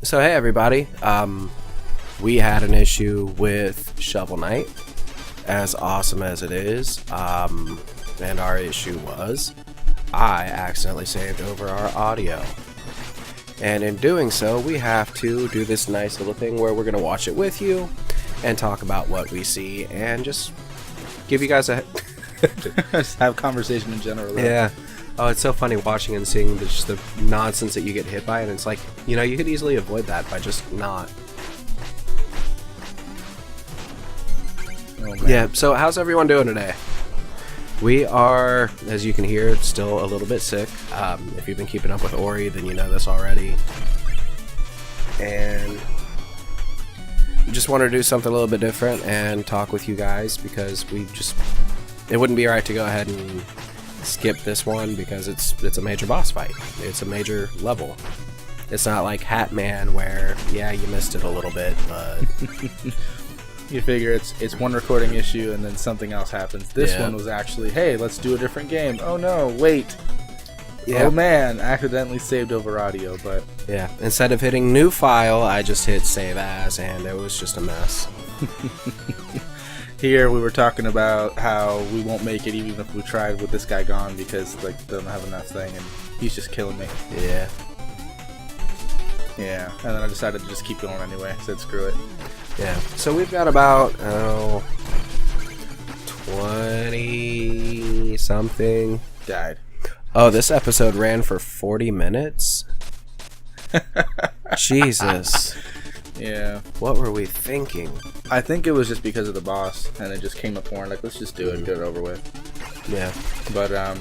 So hey everybody, we had an issue with Shovel Knight, as awesome as it is, and our issue was I accidentally saved over our audio. And in doing so, we have to do this nice little thing where we're going to watch it with you and talk about what we see and just give you guys a... Just have conversation in general. Though. Yeah. Oh, it's so funny watching and seeing just the nonsense that you get hit by, and it's like, you know, you could easily avoid that by just not. Oh, man. Yeah, so how's everyone doing today? We are, as you can hear, still a little bit sick. If you've been keeping up with Ori, then you know this already. And just wanted to do something a little bit different and talk with you guys because it wouldn't be right to go ahead and skip this one because it's a major boss fight. It's a major level. It's not like Hatman where, yeah, you missed it a little bit, but... You figure it's one recording issue and then something else happens. This one was actually, hey, let's do a different game. Oh no, wait. Yeah. Oh man, accidentally saved over audio, but... Yeah, instead of hitting new file, I just hit save as, and it was just a mess. Here we were talking about how we won't make it even if we tried with this guy gone because like they don't have enough thing and he's just killing me. Yeah. Yeah, and then I decided to just keep going anyway. I said screw it. Yeah, so we've got about, 20 something. Died. Oh, this episode ran for 40 minutes? Jesus. Yeah. What were we thinking? I think it was just because of the boss, and it just came up more and like, let's just do it, get it over with. Yeah. But I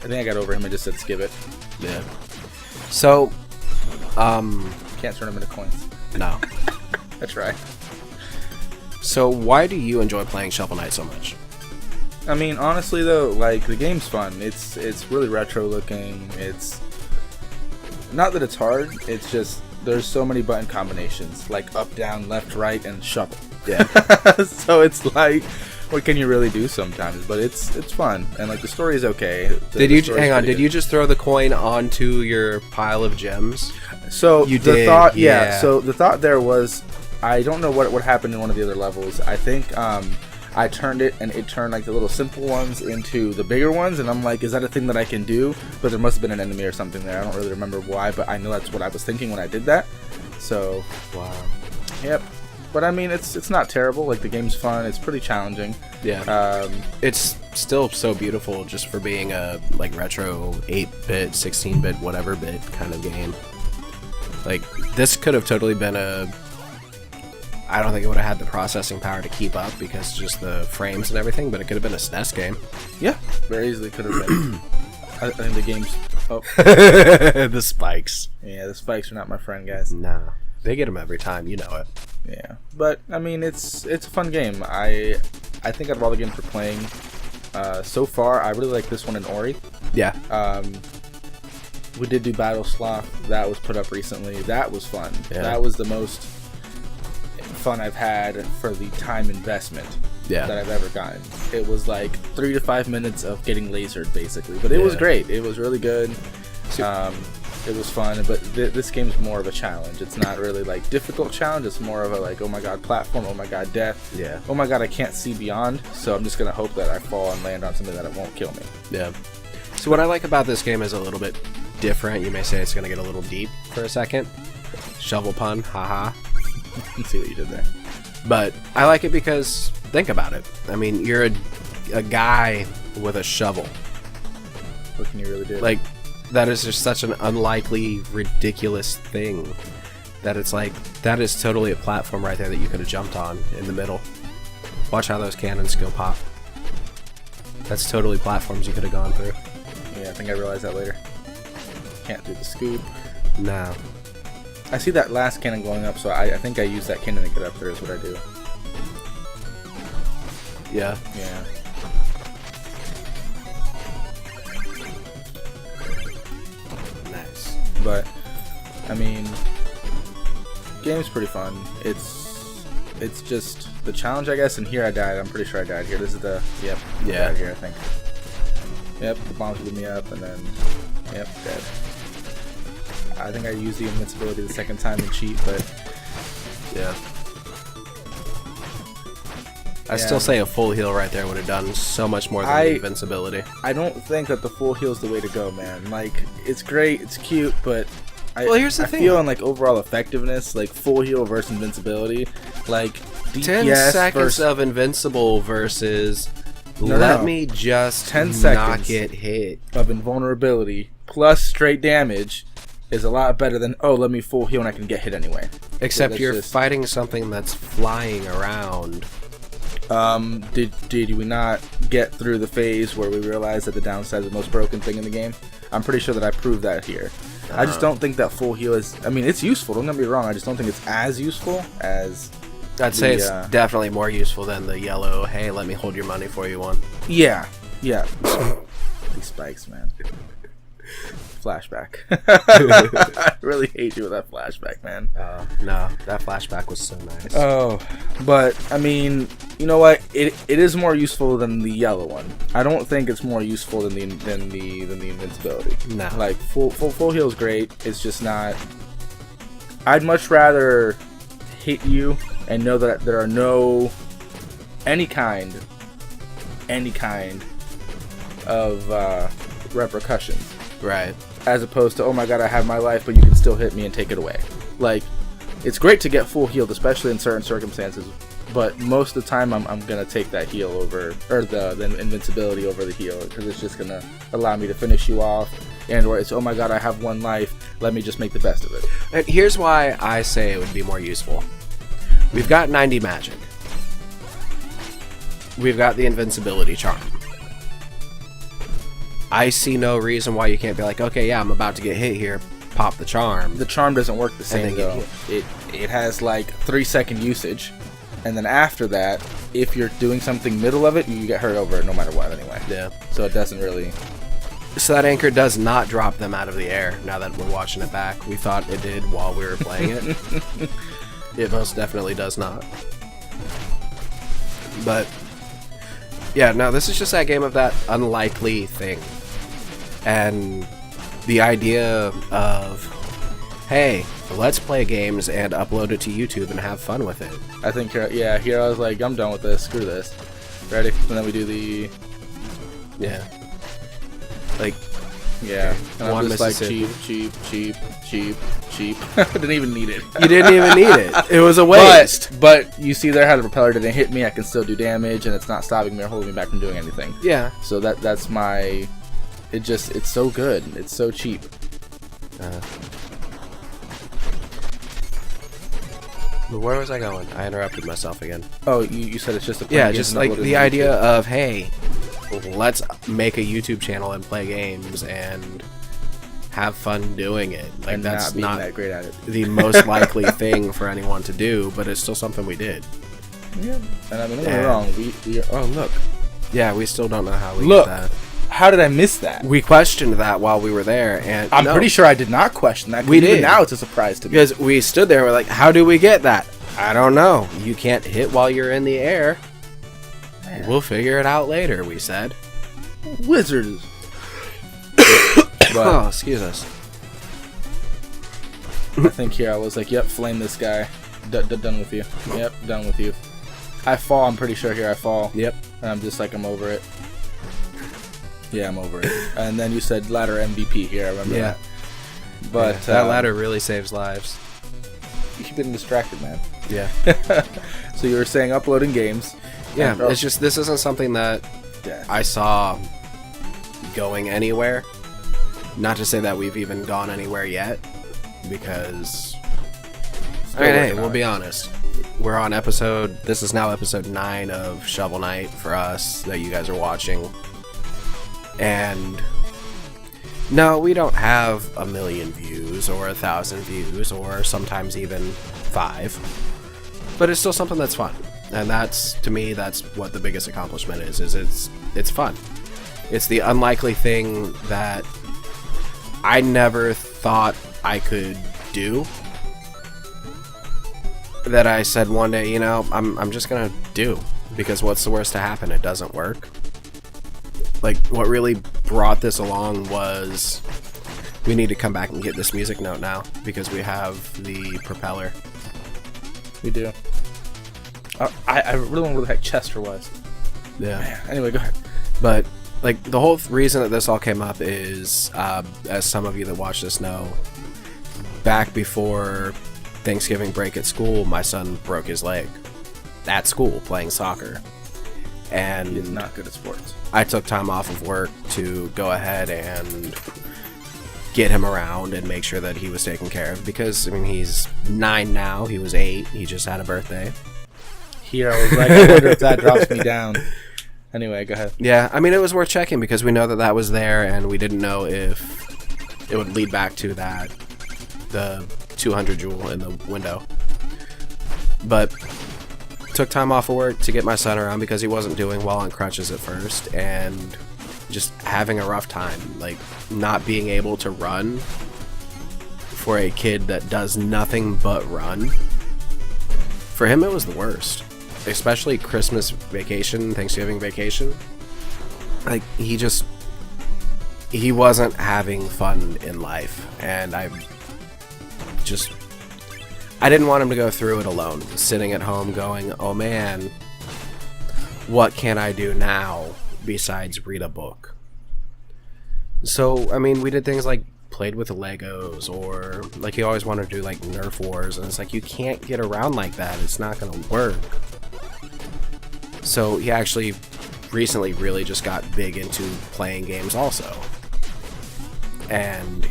think I got over him and just said skip it. Yeah. So, Can't turn him into coins. no. That's right. So why do you enjoy playing Shovel Knight so much? I mean, honestly though, like the game's fun. It's really retro looking. It's not that it's hard. It's just there's so many button combinations, like up, down, left, right, and shovel. Yeah. So it's like, what can you really do sometimes? But it's fun, and like the story is okay. Did you just throw the coin onto your pile of gems? So You the did, thought, yeah. So the thought there was, I don't know what happened in one of the other levels. I think I turned it and it turned like the little simple ones into the bigger ones, and I'm like, is that a thing that I can do? But there must have been an enemy or something there. I don't really remember why, but I know that's what I was thinking when I did that. So, Wow. yep. But I mean, it's not terrible. Like the game's fun. It's pretty challenging. Yeah. It's still so beautiful just for being a like retro 8-bit, 16-bit, whatever bit kind of game. Like this could have totally been I don't think it would have had the processing power to keep up because just the frames and everything, but it could have been a SNES game. Yeah, very easily could have been. I think the game's. Oh, The spikes. yeah, the spikes are not my friend, guys. Nah. They get them every time, you know it. Yeah, but I mean, it's a fun game. I think out of all the games we're playing so far, I really like this one in Ori. Yeah. We did do Battle Sloth. That was put up recently. That was fun. Yeah. That was the most fun I've had for the time investment Yeah. that I've ever gotten. It was like 3 to 5 minutes of getting lasered, basically. But it was Yeah. great. It was really good. It was fun, but this game's more of a challenge. It's not really like difficult challenge. It's more of a like, oh my god, platform. Oh my god, death. Yeah. Oh my god, I can't see beyond. So I'm just gonna hope that I fall and land on something that it won't kill me. Yeah. So what I like about this game is a little bit different. You may say it's going to get a little deep for a second. Shovel pun, haha. See what you did there. But I like it because, think about it. I mean, you're a guy with a shovel. What can you really do? Like, that is just such an unlikely, ridiculous thing. That it's like, that is totally a platform right there that you could have jumped on in the middle. Watch how those cannons go pop. That's totally platforms you could have gone through. Yeah, I think I realized that later. Can't do the scoop. No. I see that last cannon going up, so I think I use that cannon to get up there is what I do. Yeah. Yeah. Nice. But, I mean, game's pretty fun. It's just the challenge, I guess, and here I died. I'm pretty sure I died here. This is the, yep, I Yeah. died here, I think. Yep, the bombs blew me up, and then, yep, dead. I think I used the invincibility the second time and cheat, but Yeah. I still say a full heal right there would have done so much more than the invincibility. I don't think that the full heal is the way to go, man. Like, it's great, it's cute, but Well, here's the I thing. feel in like overall effectiveness, like full heal versus invincibility, like 10 DPS seconds versus of invincible versus No, let no. me just 10 not seconds. get hit. of invulnerability plus straight damage is a lot better than, oh, let me full heal and I can get hit anyway. Except that's you're just- fighting something that's flying around. Did we not get through the phase where we realized that the downside is the most broken thing in the game? I'm pretty sure that I proved that here. I just don't think that full heal is, I mean, it's useful, don't get me wrong, I just don't think it's as useful as, I'd say it's The, definitely more useful than the yellow, hey, let me hold your money for you one. yeah. These spikes, man. Flashback. I really hate you with that flashback, man. No, that flashback was so nice. Oh, but I mean, you know what? It is more useful than the yellow one. I don't think it's more useful than the invincibility. No. Like full heal is great. It's just not. I'd much rather hit you and know that there are no any kind of repercussions, Right. as opposed to, oh my god, I have my life, but you can still hit me and take it away. Like, it's great to get full healed, especially in certain circumstances, but most of the time I'm gonna take that heal over, or the invincibility over the heal, because it's just gonna allow me to finish you off, and where it's, oh my god, I have one life, let me just make the best of it. And here's why I say it would be more useful. We've got 90 magic. We've got the invincibility charm. I see no reason why you can't be like, okay, yeah, I'm about to get hit here, pop the charm. The charm doesn't work the same then get though. It has like 3-second usage, and then after that, if you're doing something middle of it, you get hurt over it no matter what anyway. Yeah. So it doesn't really. So that anchor does not drop them out of the air, now that we're watching it back. We thought it did while we were playing it. It most definitely does not. But, yeah, no, this is just that game of that unlikely thing. And the idea of, hey, let's play games and upload it to YouTube and have fun with it. I think here I was like, I'm done with this. Screw this. Ready? And then we do the Yeah. Like, yeah. And One I'm just like Mississippi. cheap. Didn't even need it. you didn't even need it. It was a waste. But you see there how the propeller didn't hit me. I can still do damage, and it's not stopping me or holding me back from doing anything. Yeah. So that's my. It's so good. It's so cheap. Where was I going? I interrupted myself again. Oh, you said it's just a Yeah, just like the idea of, hey, let's make a YouTube channel and play games and have fun doing it. Like, and that's not being not that great at it. the most likely thing for anyone to do, but it's still something we did. Yeah. And I mean, don't get me Yeah. wrong. We are, oh look, Yeah, we still don't know how we Look. did that. how did I miss that? We questioned that while we were there, and I'm no, pretty sure I did not question that. 'cause We even did. now it's a surprise to me. because we stood there. We're like, how do we get that? I don't know. You can't hit while you're in the air. Man. We'll figure it out later. We said. Wizards. Oh, But excuse us. I think here I was like, yep, flame this guy. Done with you. Yep, done with you. I fall. I'm pretty sure here I fall. Yep. And I'm just like, I'm over it. Yeah, I'm over it. And then you said ladder MVP here. I remember Yeah. that. But Yeah, that ladder really saves lives. You've been distracted, man. Yeah. So you were saying uploading games. Yeah, And- it's just this isn't something that Yeah. I saw going anywhere. Not to say that we've even gone anywhere yet, because Still I mean, hey, working we'll on be it. honest. We're on this is now episode 9 of Shovel Knight for us that you guys are watching. And no, we don't have 1 million views or 1,000 views or sometimes even 5. But it's still something that's fun. And that's, to me, that's what the biggest accomplishment is it's fun. It's the unlikely thing that I never thought I could do. That I said one day, you know, I'm just gonna do, because what's the worst to happen? It doesn't work. Like, what really brought this along was We need to come back and get this music note now because we have the propeller. We do. I really wonder where the heck Chester was. Yeah. Man. Anyway, go ahead. But like the whole reason that this all came up is, as some of you that watch this know, back before Thanksgiving break at school, my son broke his leg at school playing soccer. And He's not good at sports. I took time off of work to go ahead and get him around and make sure that he was taken care of because, I mean, he's 9 now. He was 8. He just had a birthday. Here, I was like, I wonder if that drops me down. Anyway, go ahead. Yeah, I mean, it was worth checking because we know that that was there and we didn't know if it would lead back to that, the 200 joule in the window. But took time off of work to get my son around because he wasn't doing well on crutches at first and just having a rough time, like not being able to run for a kid that does nothing but run. For him, it was the worst, especially Christmas vacation, Thanksgiving vacation. Like he wasn't having fun in life, and I didn't want him to go through it alone, sitting at home going, oh man, what can I do now besides read a book? So, I mean, we did things like played with Legos, or like he always wanted to do like Nerf wars, and it's like, you can't get around like that, it's not gonna work. So he actually recently really just got big into playing games also. And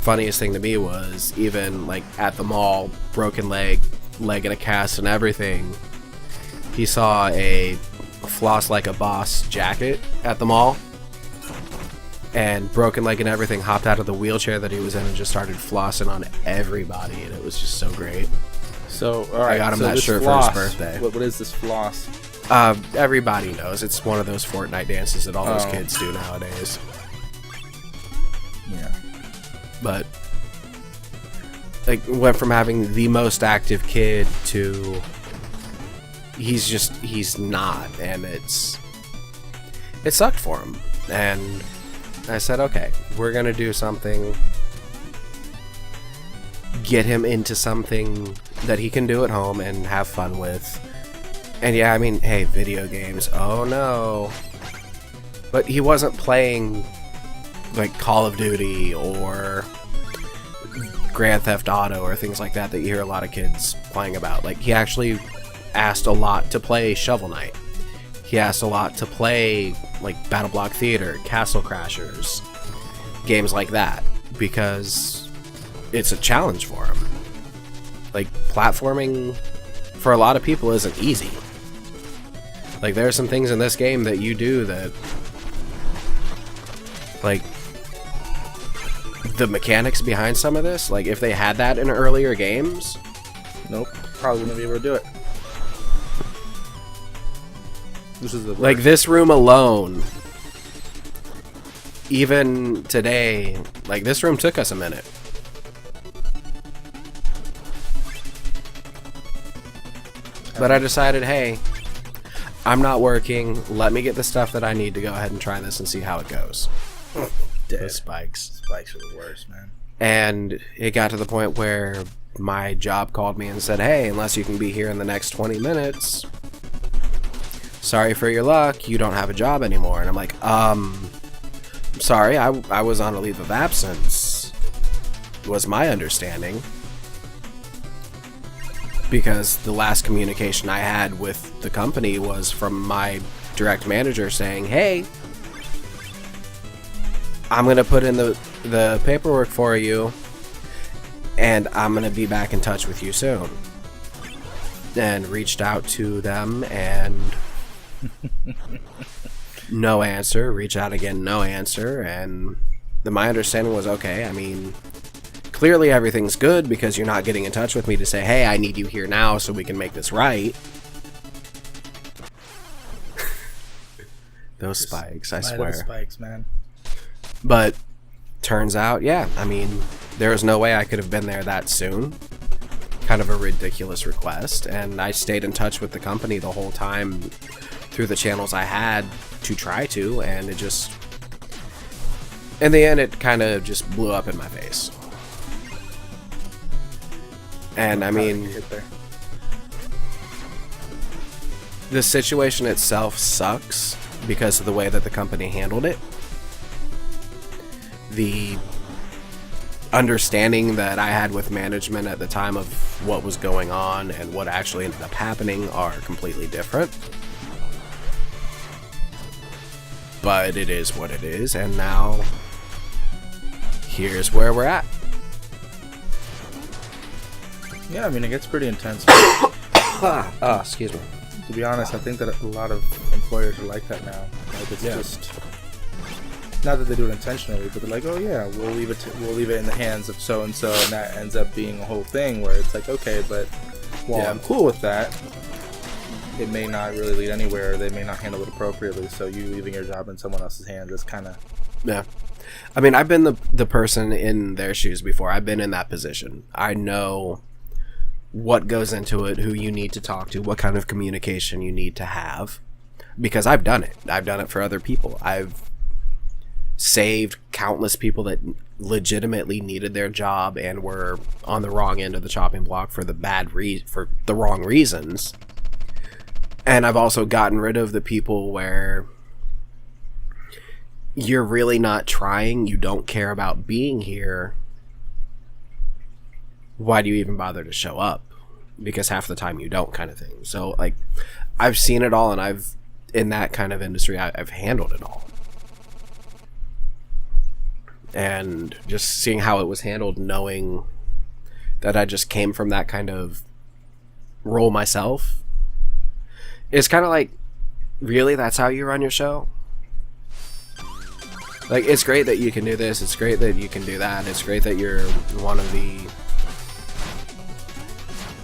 funniest thing to me was, even like at the mall, broken leg in a cast and everything, he saw a Floss Like a Boss jacket at the mall, and broken leg and everything, hopped out of the wheelchair that he was in and just started flossing on everybody, and it was just so great. So, all right, I got him so that this shirt floss, for his birthday. What is this floss? Everybody knows it's one of those Fortnite dances that all those kids do nowadays. Yeah. But like, went from having the most active kid to he's not, and it sucked for him. And I said, okay, we're gonna do something, get him into something that he can do at home and have fun with. And yeah, I mean, hey, video games, oh no, but he wasn't playing like Call of Duty or Grand Theft Auto or things like that you hear a lot of kids playing about. Like, he actually asked a lot to play Shovel Knight. He asked a lot to play like Battle Block Theater, Castle Crashers, games like that, because it's a challenge for him. Like, platforming for a lot of people isn't easy. Like, there are some things in this game that you do that, like, the mechanics behind some of this, like, if they had that in earlier games, Nope. Probably wouldn't be able to do it. This is the worst. like this room alone, even today, like, this room took us a minute. But I decided, hey, I'm not working, let me get the stuff that I need to go ahead and try this and see how it goes. Dead. The spikes. Spikes are the worst, man. And it got to the point where my job called me and said, hey, unless you can be here in the next 20 minutes, sorry for your luck, you don't have a job anymore. And I'm like, sorry, I was on a leave of absence, was my understanding. Because the last communication I had with the company was from my direct manager saying, hey, I'm going to put in the paperwork for you, and I'm going to be back in touch with you soon. And reached out to them, and no answer. Reach out again, no answer. And my understanding was, okay, I mean, clearly everything's good because you're not getting in touch with me to say, hey, I need you here now so we can make this right. Those spikes, I swear. Those spikes, man. But turns out, yeah, I mean, there was no way I could have been there that soon. Kind of a ridiculous request. And I stayed in touch with the company the whole time through the channels I had to try to, and in the end, it kind of just blew up in my face. And I mean, the situation itself sucks because of the way that the company handled it. The understanding that I had with management at the time of what was going on and what actually ended up happening are completely different. But it is what it is, and now here's where we're at. Yeah, I mean, it gets pretty intense. Excuse me. To be honest, I think that a lot of employers are like that now. Like, it's just not that they do it intentionally, but they're like, oh yeah, we'll leave it in the hands of so and so, and that ends up being a whole thing where it's like, okay, but while I'm cool with that, it may not really lead anywhere. They may not handle it appropriately. So you leaving your job in someone else's hands is kind of I mean, I've been the person in their shoes before. I've been in that position. I know what goes into it, who you need to talk to, what kind of communication you need to have, because I've done it. I've done it for other people. I've saved countless people that legitimately needed their job and were on the wrong end of the chopping block for for the wrong reasons. And I've also gotten rid of the people where you're really not trying, you don't care about being here. Why do you even bother to show up? Because half the time you don't, kind of thing. So, like, I've seen it all, and in that kind of industry, I've handled it all. And just seeing how it was handled, knowing that I just came from that kind of role myself, it's kind of like, really, that's how you run your show? Like, it's great that you can do this, it's great that you can do that, it's great that you're one of the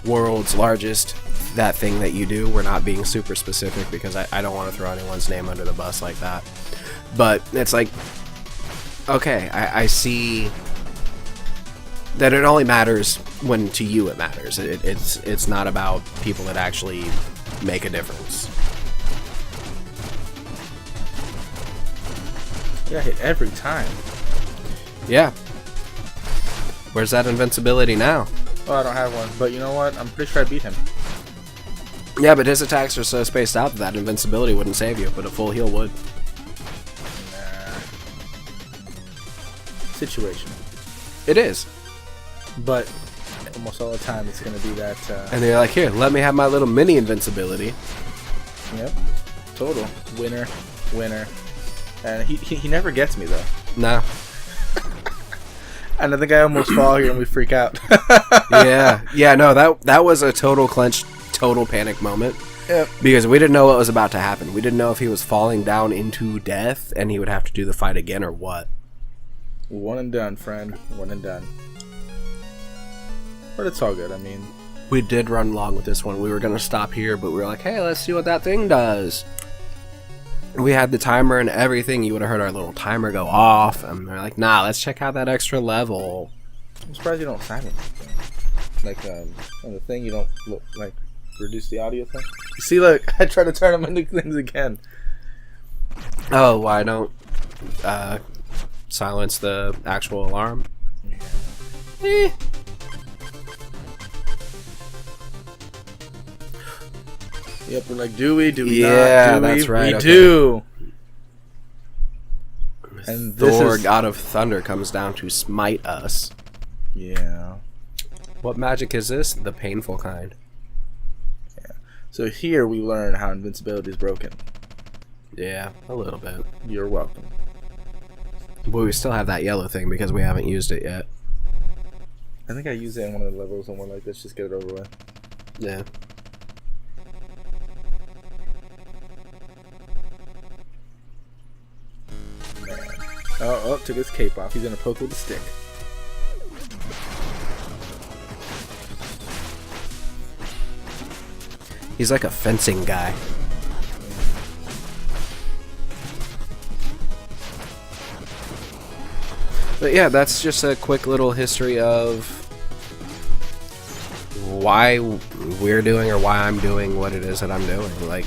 world's largest that thing that you do. We're not being super specific because I don't want to throw anyone's name under the bus like that. But it's like, okay, I see that it only matters when to you it matters. It's not about people that actually make a difference. Yeah, hit every time. Yeah. Where's that invincibility now? Oh, I don't have one, but you know what? I'm pretty sure I beat him. Yeah, but his attacks are so spaced out that invincibility wouldn't save you, but a full heal would. Nah. Situational. It is. But almost all the time it's going to be that... And they're like, here, let me have my little mini invincibility. Yep. Total. Winner. And he never gets me, though. No. And I think I almost fall here and we freak out. Yeah, no, that was a total clench, total panic moment. Yep. Because we didn't know what was about to happen. We didn't know if he was falling down into death and he would have to do the fight again or what. One and done, friend. One and done. But it's all good, I mean... We did run long with this one. We were going to stop here, but we were like, hey, let's see what that thing does. We had the timer and everything. You would have heard our little timer go off. And we're like, nah, let's check out that extra level. I'm surprised you don't silence it. Like, on the thing, you don't, look, like, reduce the audio thing. You see, look, I try to turn them into things again. Oh, why don't silence the actual alarm? Yeah. Yep, we're like, do we not? Yeah, that's right. We do. And Thor, God of Thunder, comes down to smite us. Yeah. What magic is this? The painful kind. Yeah. So here we learn how invincibility is broken. Yeah, a little bit. You're welcome. But we still have that yellow thing because we haven't used it yet. I think I used it in one of the levels and we're like, let's just get it over with. Yeah. Oh, took his cape off. He's gonna poke with a stick. He's like a fencing guy. But yeah, that's just a quick little history of why we're doing or why I'm doing what it is that I'm doing. Like,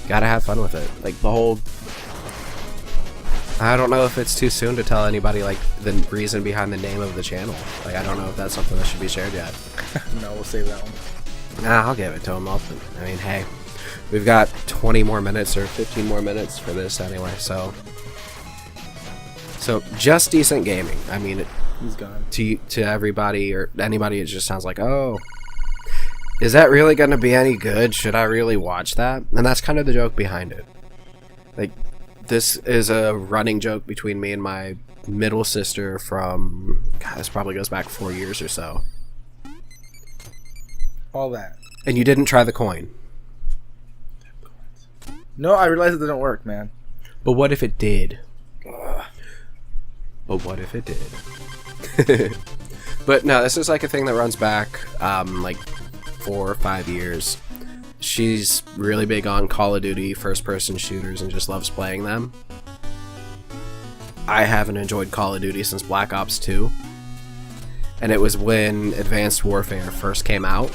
gotta have fun with it. Like, the whole I don't know if it's too soon to tell anybody like the reason behind the name of the channel. Like I don't know if that's something that should be shared yet. No, we'll save that one. Nah, I'll give it to him. I mean, hey, we've got 20 more minutes or 15 more minutes for this anyway, so just decent gaming. I mean, He's gone. to everybody or anybody, it just sounds like, oh, is that really going to be any good? Should I really watch that? And that's kind of the joke behind it. Like, this is a running joke between me and my middle sister from, God, this probably goes back 4 years or so. All that. And you didn't try the coin. No, I realized it didn't work, man. But what if it did? But what if it did? But no, this is like a thing that runs back like 4 or 5 years. She's really big on Call of Duty first-person shooters and just loves playing them. I haven't enjoyed Call of Duty since Black Ops 2. And it was when Advanced Warfare first came out.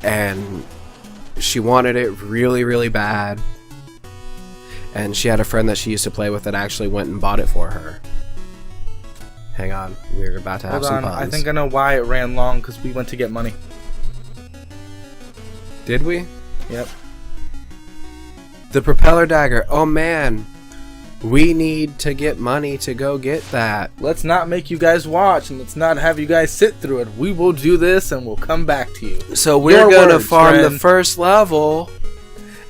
And she wanted it really, really bad. And she had a friend that she used to play with that actually went and bought it for her. Hang on, we're about to have some puns. I think I know why it ran long, because we went to get money. Did we? Yep. The propeller dagger. Oh man, we need to get money to go get that. Let's not make you guys watch, and let's not have you guys sit through it. We will do this, and we'll come back to you. So we're gonna farm the first level,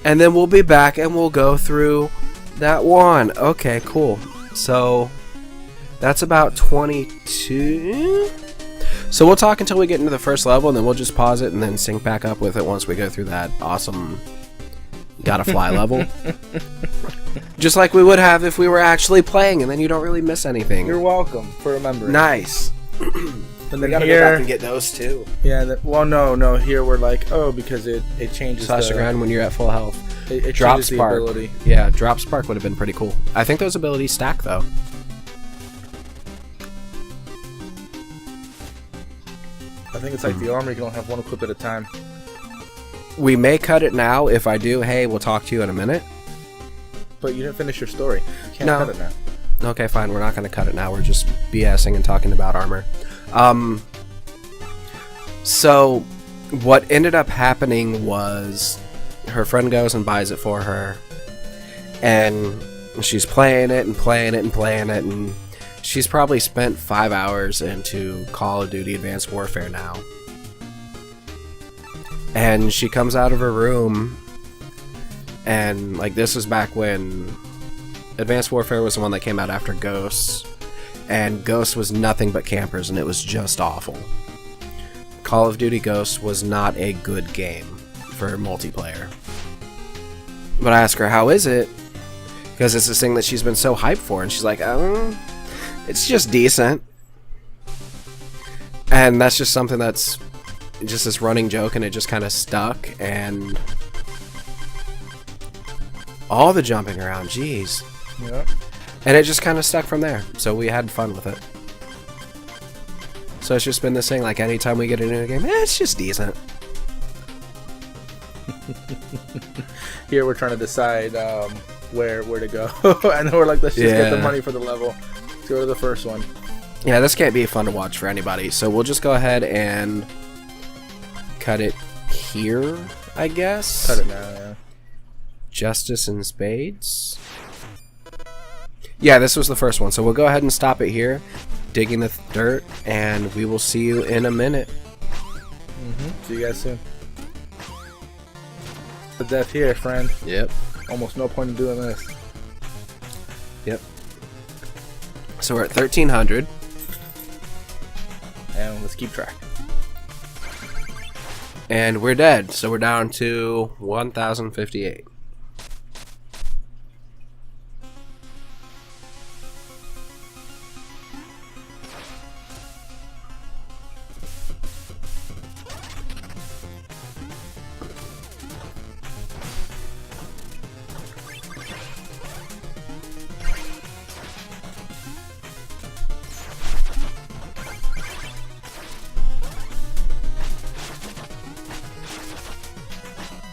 and then we'll be back and we'll go through that one. Okay, cool. So that's about 22. So we'll talk until we get into the first level, and then we'll just pause it and then sync back up with it once we go through that awesome gotta fly level. Just like we would have if we were actually playing, and then you don't really miss anything. You're welcome for remembering. Nice. And then gotta here, go back and get those too. Yeah, well, no. Here we're like, oh, because it changes Slash the grind when you're at full health. It Drop changes Spark. the ability. Yeah, Drop Spark would have been pretty cool. I think those abilities stack though. I think it's like the armor, you can only have one equip at a time. We may cut it now. If I do, hey, we'll talk to you in a minute. But you didn't finish your story. You can't No. cut it now. Okay, fine. We're not going to cut it now. We're just BSing and talking about armor. So what ended up happening was her friend goes and buys it for her, and she's playing it and playing it and playing it, and she's probably spent 5 hours into Call of Duty Advanced Warfare now. And she comes out of her room, and like this was back when Advanced Warfare was the one that came out after Ghosts, and Ghosts was nothing but campers, and it was just awful. Call of Duty Ghosts was not a good game for multiplayer. But I ask her, how is it? Because it's this thing that she's been so hyped for, and she's like, it's just decent. And that's just something that's just this running joke, and it just kind of stuck, and all the jumping around, jeez. Yeah. And it just kind of stuck from there, so we had fun with it. So it's just been this thing, like anytime we get into a game, it's just decent. Here we're trying to decide where to go. And then we're like, let's just get the money for the level. Let's go to the first one. Yeah, this can't be fun to watch for anybody, so we'll just go ahead and cut it here, I guess. Cut it now, yeah. Justice in Spades. Yeah, this was the first one, so we'll go ahead and stop it here, digging the dirt, and we will see you in a minute. See you guys soon. The death here, friend. Yep. Almost no point in doing this. Yep. So we're at 1300. And let's keep track. And we're dead, so we're down to 1058.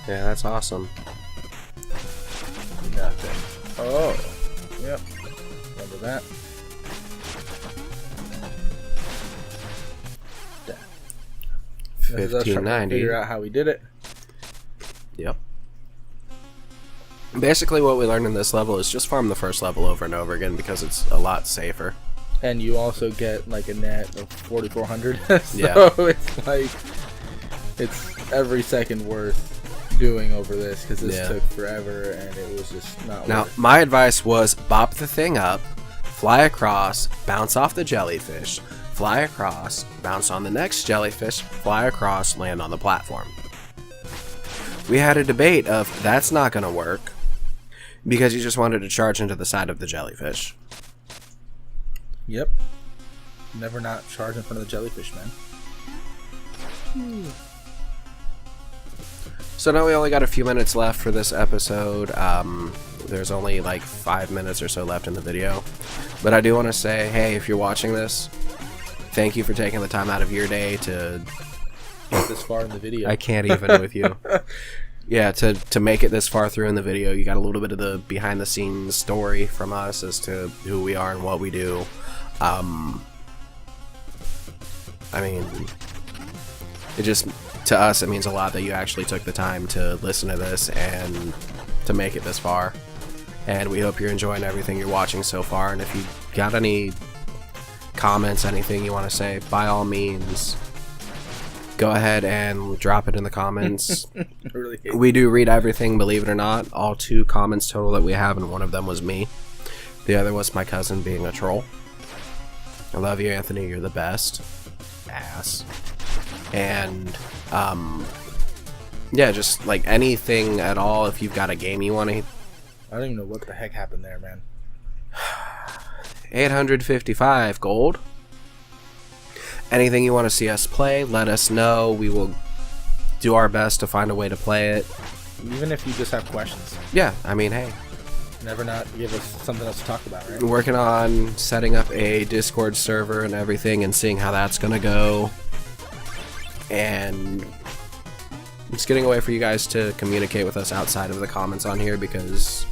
Yeah, that's awesome. Nothing. Oh. Yep. Remember that. This is us trying to 1590. figure out how we did it. Yep. Basically, what we learned in this level is just farm the first level over and over again because it's a lot safer. And you also get like a net of 4,400. So Yeah. it's like, it's every second worth doing over this because this took forever and it was just not Now, worth it. my advice was bop the thing up, fly across, bounce off the jellyfish, fly across, bounce on the next jellyfish, fly across, land on the platform. We had a debate of that's not going to work because you just wanted to charge into the side of the jellyfish. Yep. Never not charge in front of the jellyfish, man. So now we only got a few minutes left for this episode. There's only like 5 minutes or so left in the video. But I do want to say, hey, if you're watching this, thank you for taking the time out of your day to... Get this far in the video. I can't even with you. Yeah, to make it this far through in the video, you got a little bit of the behind the scenes story from us as to who we are and what we do. I mean, it just, to us, it means a lot that you actually took the time to listen to this and to make it this far. And we hope you're enjoying everything you're watching so far. And if you got any comments, anything you want to say, by all means, go ahead and drop it in the comments. Really We do read everything, believe it or not. All 2 comments total that we have, and one of them was me. The other was my cousin being a troll. I love you, Anthony. You're the best. Ass. And, yeah, just like anything at all. If you've got a game you want to... I don't even know what the heck happened there, man. 855 gold. Anything you want to see us play, let us know. We will do our best to find a way to play it. Even if you just have questions. Yeah, I mean, hey. Never not give us something else to talk about, right? Working on setting up a Discord server and everything and seeing how that's gonna go. And it's getting a way for you guys to communicate with us outside of the comments on here because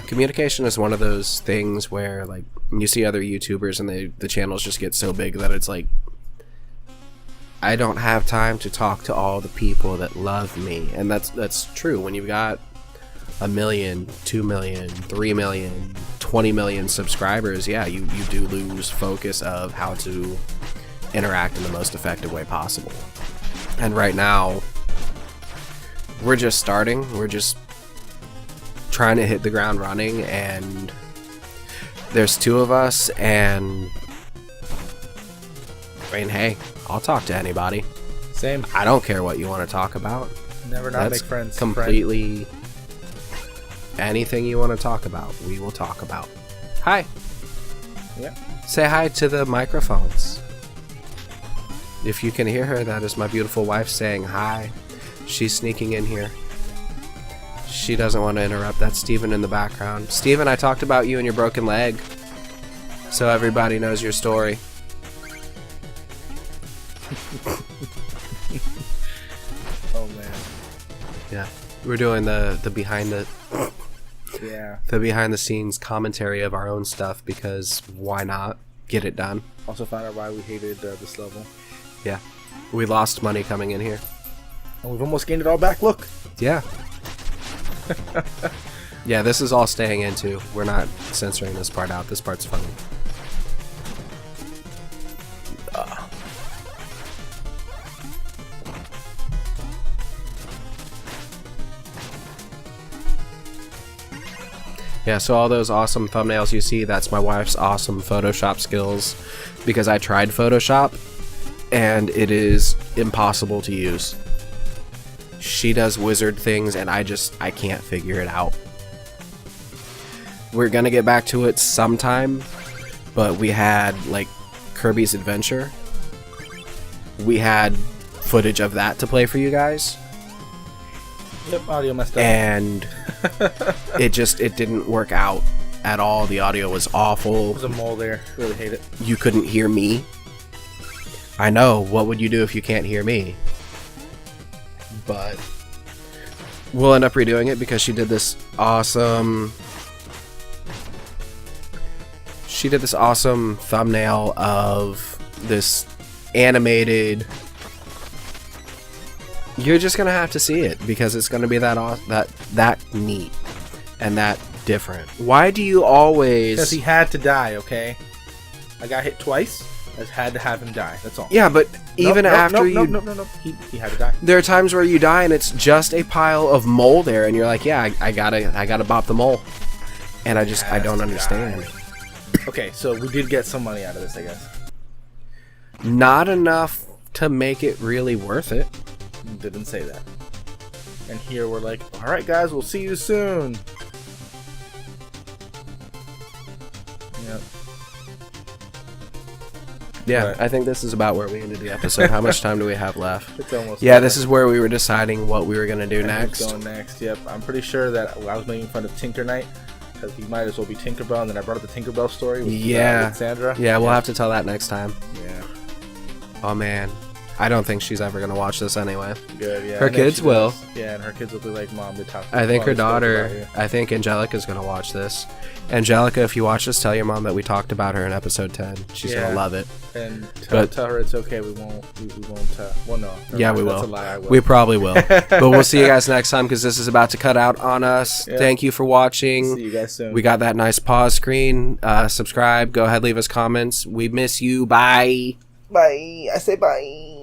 communication is one of those things where like you see other YouTubers and the channels just get so big that it's like I don't have time to talk to all the people that love me. And that's true. When you've got 1 million, 2 million, 3 million, 20 million subscribers, yeah, you do lose focus of how to interact in the most effective way possible. And right now, we're just starting. We're just trying to hit the ground running, and there's 2 of us, and I mean, hey, I'll talk to anybody. Same. I don't care what you want to talk about. Never not That's make friends. completely anything you want to talk about, we will talk about. Hi. Yeah. Say hi to the microphones. If you can hear her, that is my beautiful wife saying hi. She's sneaking in here. She doesn't want to interrupt. That's Steven in the background. Steven, I talked about you and your broken leg, so everybody knows your story. Oh man. Yeah. We're doing the behind the scenes commentary of our own stuff because why not get it done? Also found out why we hated this level. Yeah. We lost money coming in here. And we've almost gained it all back. Look. Yeah. Yeah, this is all staying in too. We're not censoring this part out. This part's funny. Yeah, so all those awesome thumbnails you see, that's my wife's awesome Photoshop skills, because I tried Photoshop and it is impossible to use. She does wizard things and I can't figure it out. We're gonna get back to it sometime, but we had like Kirby's Adventure. We had footage of that to play for you guys. Yep, audio messed up. And it didn't work out at all. The audio was awful. There's a mole there. Really hate it. You couldn't hear me. I know. What would you do if you can't hear me? But we'll end up redoing it because she did this awesome she did this awesome thumbnail of this animated. You're just gonna have to see it because it's gonna be that neat and that different. Why do you always? Because he had to die. Okay, I got hit twice. I just had to have him die. That's all. Yeah, but even after you, no. He had to die. there are times where you die and it's just a pile of mole there, and you're like, yeah, I gotta bop the mole, and I don't understand. Okay, so we did get some money out of this, I guess. Not enough to make it really worth it. Didn't say that. And here we're like, all right, guys, we'll see you soon. Yep. Yeah, Right. I think this is about where we ended the episode. How much time do we have left? It's almost. Yeah, there. this is where we were deciding what we were gonna do And who's next. Going next. Yep. I'm pretty sure that I was making fun of Tinker Knight because he might as well be Tinkerbell, and then I brought up the Tinkerbell story with Sandra. Yeah, we'll have to tell that next time. Yeah. Oh man, I don't think she's ever gonna watch this anyway. Good. Yeah. Her And then kids she will. does. Yeah, and her kids will be like, "Mom, they talk." I think her Mom, they spoke about daughter, you." I think Angelica's gonna watch this. Angelica, if you watch this, tell your mom that we talked about her in episode 10. She's Yeah. gonna love it. And But- tell her it's okay. We won't. Well, no. Never Yeah, mind. we That's will. a lie. I will. We probably will. But we'll see you guys next time because this is about to cut out on us. Yeah. Thank you for watching. See you guys soon. We got that nice pause screen. Subscribe. Go ahead, leave us comments. We miss you. Bye. Bye. I say bye.